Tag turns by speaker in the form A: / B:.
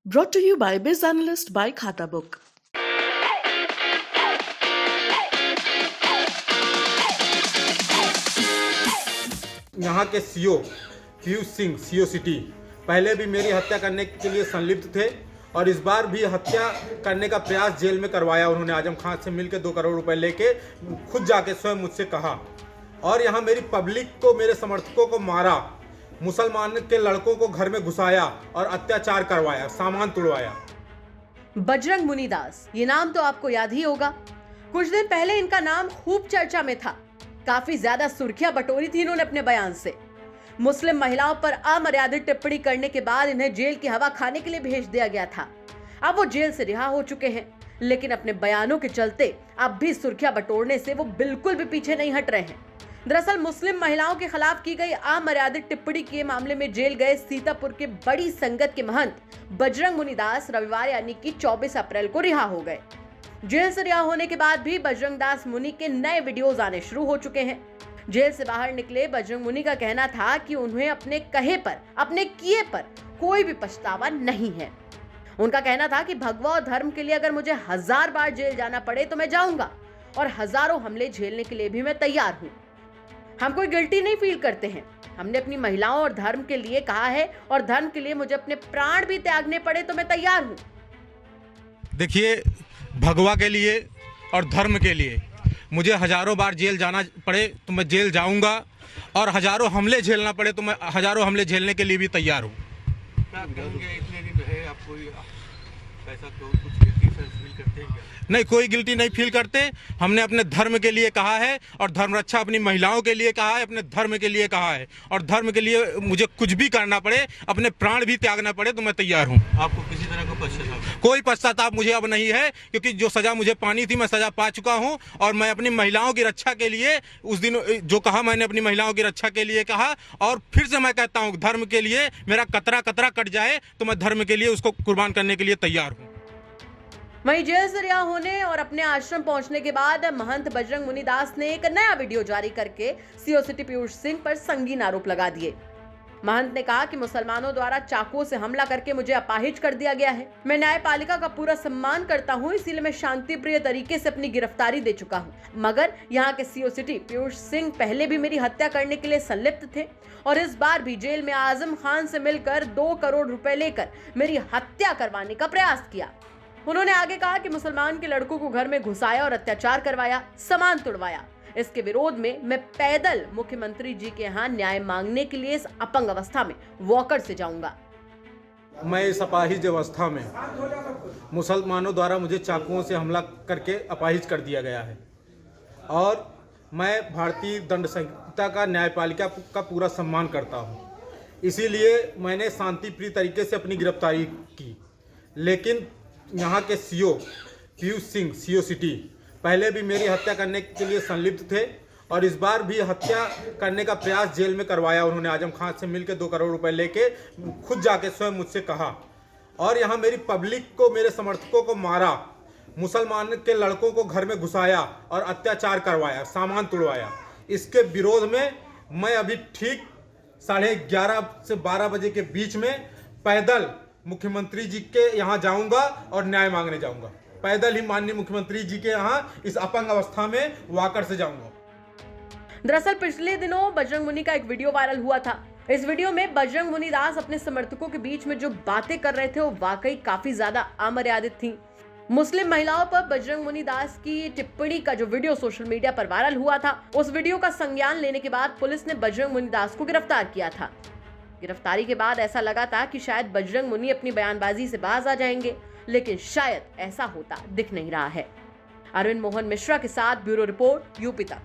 A: Brought to you by Biz Analyst by Khata Book.
B: यहाँ के CO Piyush Singh CO city पहले भी मेरी हत्या करने के लिए संलिप्त थे और इस बार भी हत्या करने का प्रयास जेल में करवाया। उन्होंने आजम खान से मिलकर 2 करोड़ रुपए लेके खुद जाके स्वयं मुझसे कहा और यहाँ मेरी पब्लिक को, मेरे समर्थकों को मारा, मुसलमान के लड़कों को घर में घुसाया और अत्याचार करवाया, सामान तुड़वाया।
C: बजरंग मुनिदास, ये नाम तो आपको याद ही होगा। कुछ दिन पहले इनका नाम खूब चर्चा में था। काफी ज्यादा सुर्खियां बटोरी थी इन्होंने अपने बयान से। मुस्लिम महिलाओं पर अमर्यादित टिप्पणी करने के बाद इन्हें जेल की हवा खाने के लिए भेज दिया गया था। अब वो जेल से रिहा हो चुके हैं, लेकिन अपने बयानों के चलते अब भी सुर्खियां बटोरने से वो बिल्कुल भी पीछे नहीं हट रहे हैं। दरअसल मुस्लिम महिलाओं के खिलाफ की गई अमर्यादित टिप्पणी के मामले में जेल गए सीतापुर के बड़ी संगत के महंत बजरंग मुनिदास रविवार यानी कि 24 अप्रैल को रिहा हो गए। जेल से रिहा होने के बाद भी बजरंग दास मुनि के नए वीडियोस आने शुरू हो चुके हैं। जेल से बाहर निकले बजरंग मुनि का कहना था कि उन्हें अपने कहे पर, अपने किए पर कोई भी पछतावा नहीं है। उनका कहना था कि भगवा और धर्म के लिए अगर मुझे 1000 बार जेल जाना पड़े तो मैं जाऊंगा और हजारों हमले झेलने के लिए भी मैं तैयार हूँ। हम कोई गिल्टी नहीं फील करते हैं। हमने अपनी महिलाओं और धर्म के लिए कहा है और धर्म के लिए मुझे अपने प्राण भी त्यागने पड़े तो मैं तैयार हूँ।
B: देखिए, भगवा के लिए और धर्म के लिए मुझे हजारों बार जेल जाना पड़े तो मैं जेल जाऊंगा और हजारों हमले झेलना पड़े तो मैं हजारों हमले झेलने के लिए भी तैयार हूँ।
D: क्या कहेंगे, इतने दिन है आप कोई ऐसा कुछ गिल्टी फील करते हैं क्या?
B: नहीं, कोई गिल्टी नहीं फील करते। हमने अपने धर्म के लिए कहा है और धर्म रक्षा अपनी महिलाओं के लिए कहा है, अपने धर्म के लिए कहा है और धर्म के लिए मुझे कुछ भी करना पड़े, अपने प्राण भी त्यागना पड़े तो मैं तैयार हूँ।
D: आपको किसी तरह का पश्चाताप?
B: कोई पश्चाताप मुझे अब नहीं है, क्योंकि जो सजा मुझे पानी थी मैं सजा पा चुका हूँ और मैं अपनी महिलाओं की रक्षा के लिए उस दिन जो कहा मैंने अपनी महिलाओं की रक्षा के लिए कहा और फिर से मैं कहता हूँ धर्म के लिए मेरा कतरा कतरा कट जाए तो मैं धर्म के लिए उसको कुर्बान करने के लिए तैयार हूँ।
C: वहीं जेल से रिहा होने और अपने आश्रम पहुंचने के बाद महंत बजरंग मुनिदास ने एक नया वीडियो जारी करके सीओ सिटी पीयूष सिंह पर संगीन आरोप लगा दिए। महंत ने कहा कि मुसलमानों द्वारा चाकुओं से हमला करके मुझे अपाहिज कर दिया गया है। मैं न्यायपालिका का पूरा सम्मान करता हूं, इसीलिए मैं शांति प्रिय तरीके से अपनी गिरफ्तारी दे चुका हूं। मगर यहाँ के सीओ सिटी पीयूष सिंह पहले भी मेरी हत्या करने के लिए संलिप्त थे और इस बार भी जेल में आजम खान से मिलकर 2 करोड़ रुपए लेकर मेरी हत्या करवाने का प्रयास किया। उन्होंने आगे कहा कि मुसलमान के लड़कों को घर में घुसाया और अत्याचार करवाया, सामान तुड़वाया। इसके विरोध में मैं पैदल मुख्यमंत्री जी के यहाँ न्याय मांगने के लिए इस अपंग अवस्था में वॉकर से जाऊंगा।
B: मैं इस अपाहिज अवस्था में मुसलमानों द्वारा मुझे चाकुओं से हमला करके अपाहिज कर दिया गया है और मैं भारतीय दंड संहिता का, न्यायपालिका का पूरा सम्मान करता हूँ। इसीलिए मैंने शांति प्रिय तरीके से अपनी गिरफ्तारी की। लेकिन यहाँ के CO Piyush Singh CO city पहले भी मेरी हत्या करने के लिए संलिप्त थे और इस बार भी हत्या करने का प्रयास जेल में करवाया। उन्होंने आजम खान से मिलकर 2 करोड़ रुपए लेके खुद जाके स्वयं मुझसे कहा और यहाँ मेरी पब्लिक को, मेरे समर्थकों को मारा, मुसलमान के लड़कों को घर में घुसाया और अत्याचार करवाया, सामान तुड़वाया। इसके विरोध में मैं अभी ठीक 11:30 से 12 बजे के बीच में पैदल मुख्यमंत्री जी के यहाँ जाऊंगा और न्याय मांगने जाऊंगा। पैदल ही माननीय मुख्यमंत्री जी के यहाँ इस अपंग अवस्था में वाकर से जाऊंगा।
C: दरअसल पिछले दिनों बजरंग मुनि का एक वीडियो वायरल हुआ था। इस वीडियो में बजरंग मुनिदास अपने समर्थकों के बीच में जो बातें कर रहे थे वो वाकई काफी ज्यादा अमर्यादित थी। मुस्लिम महिलाओं पर बजरंग मुनिदास की टिप्पणी का जो वीडियो सोशल मीडिया पर वायरल हुआ था, उस वीडियो का संज्ञान लेने के बाद पुलिस ने बजरंग मुनिदास को गिरफ्तार किया था। गिरफ्तारी के बाद ऐसा लगा था कि शायद बजरंग मुनि अपनी बयानबाजी से बाज आ जाएंगे, लेकिन शायद ऐसा होता दिख नहीं रहा है। अरविंद मोहन मिश्रा के साथ ब्यूरो रिपोर्ट यूपी तक।